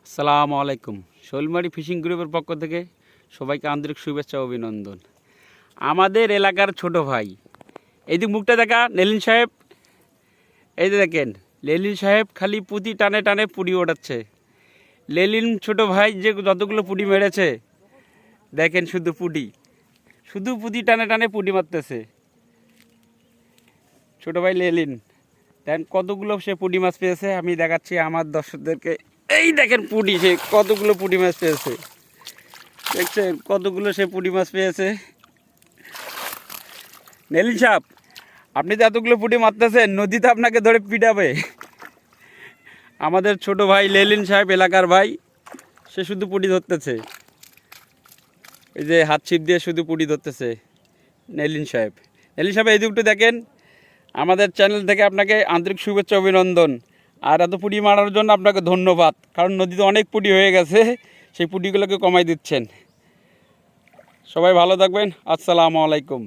আসসালামু আলাইকুম। শৈলমারি ফিশিং গ্রুপের পক্ষ থেকে সবাইকে আন্তরিক শুভেচ্ছা ও অভিনন্দন। আমাদের এলাকার ছোট ভাই, এই দিক মুখটা দেখা লেলিন সাহেব, এই যে দেখেন লেলিন সাহেব খালি পুঁতি টানে টানে পুড়ি ওঠাচ্ছে। লেলিন ছোট ভাই যে যতগুলো পুঁটি মেরেছে দেখেন, শুধু পুঁতি টানে টানে পুঁটি মারতেছে। ছোট ভাই লেলিন দেখেন কতগুলো সে পুঁটি মাছ পেয়েছে, আমি দেখাচ্ছি আমার দর্শকদেরকে। এই দেখেন পুঁটি, সে কতগুলো পুঁটি মাছ পেয়েছে, দেখছেন কতগুলো সে পুঁটি মাছ পেয়েছে। নেলিন সাহেব, আপনি তো এতগুলো পুঁটি মারতেছেন, নদীতে আপনাকে ধরে পিটাবে। আমাদের ছোট ভাই লেলিন সাহেব, এলাকার ভাই, সে শুধু পুঁটি ধরতেছে। এই যে হাত ছিপ দিয়ে শুধু পুঁটি ধরতেছে নেলিন সাহেব। নেলিন সাহেব, এই দিকটা দেখেন। আমাদের চ্যানেল থেকে আপনাকে আন্তরিক শুভেচ্ছা অভিনন্দন। আর এত পুঁটি মারার জন্য আপনাকে ধন্যবাদ, কারণ নদীতে অনেক পুঁটি হয়ে গেছে, সেই পুঁটিগুলোকে কমাই দিচ্ছেন। সবাই ভালো থাকবেন। আসসালামু আলাইকুম।